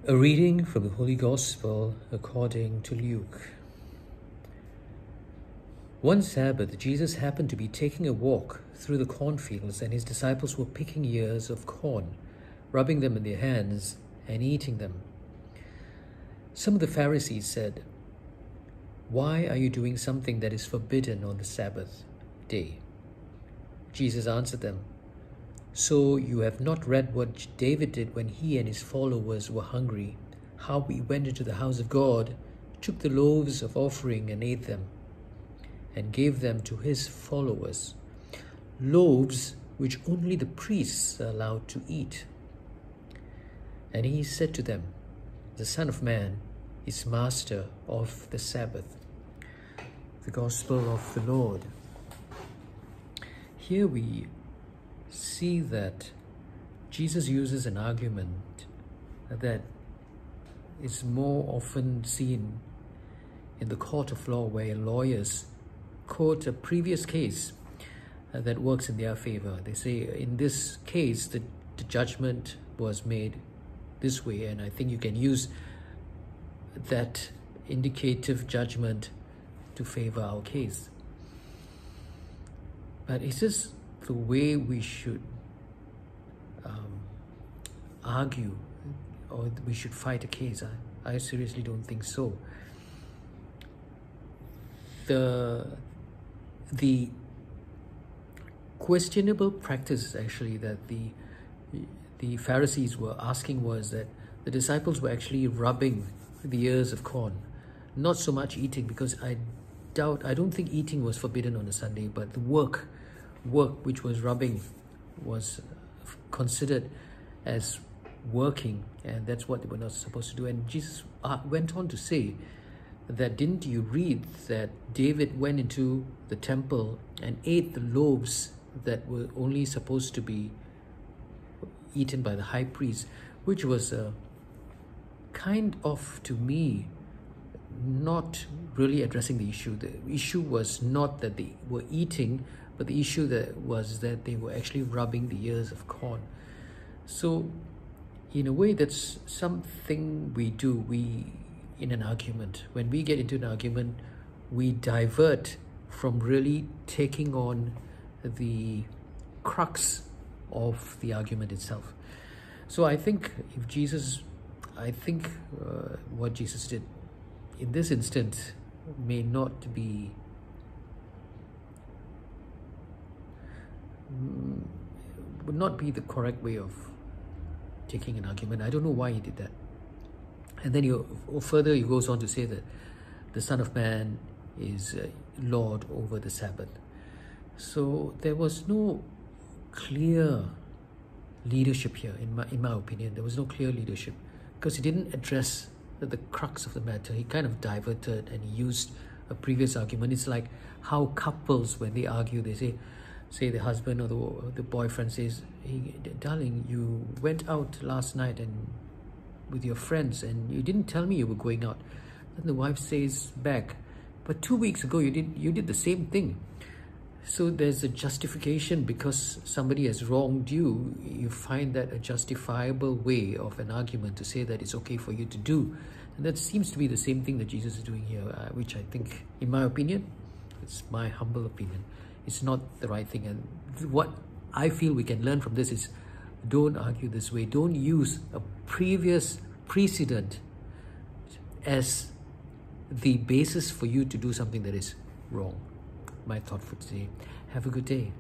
A reading from the Holy Gospel according to Luke. One Sabbath, Jesus happened to be taking a walk through the cornfields, and his disciples were picking ears of corn, rubbing them in their hands and eating them. Some of the Pharisees said, "Why are you doing something that is forbidden on the Sabbath day?" Jesus answered them, "So you have not read what David did when he and his followers were hungry, how he went into the house of God, took the loaves of offering and ate them, and gave them to his followers, loaves which only the priests are allowed to eat. And he said to them, the Son of Man is master of the Sabbath." The Gospel of the Lord. Here we see that Jesus uses an argument that is more often seen in the court of law, where lawyers quote a previous case that works in their favor. They say, in this case, the judgment was made this way, and I think you can use that indicative judgment to favor our case. But is this the way we should argue, or we should fight a case? I seriously don't think so. The questionable practice actually that the Pharisees were asking was that the disciples were actually rubbing the ears of corn, not so much eating, because I don't think eating was forbidden on a Sunday, but the work which was rubbing was considered as working, and that's what they were not supposed to do. And Jesus went on to say that, didn't you read that David went into the temple and ate the loaves that were only supposed to be eaten by the high priest, which was kind of, to me, not really addressing the issue. The issue was not that they were eating, but the issue was that they were actually rubbing the ears of corn. So in a way, that's something we do. In an argument, when we get into an argument, we divert from really taking on the crux of the argument itself. So I think what Jesus did in this instance would not be the correct way of taking an argument. I don't know why he did that. And then he goes on to say that the Son of Man is Lord over the Sabbath. So there was no clear leadership here, in my opinion. There was no clear leadership, because he didn't address the crux of the matter. He kind of diverted, and he used a previous argument. It's like how couples, when they argue, they say the husband or the boyfriend says, "Hey, darling, you went out last night and with your friends, and you didn't tell me you were going out." Then the wife says back, "But 2 weeks ago you did the same thing." So there's a justification. Because somebody has wronged you, you find that a justifiable way of an argument to say that it's okay for you to do. And that seems to be the same thing that Jesus is doing here, which I think, in my opinion, it's my humble opinion, it's not the right thing. And what I feel we can learn from this is, don't argue this way. Don't use a previous precedent as the basis for you to do something that is wrong. My thought for today. Have a good day.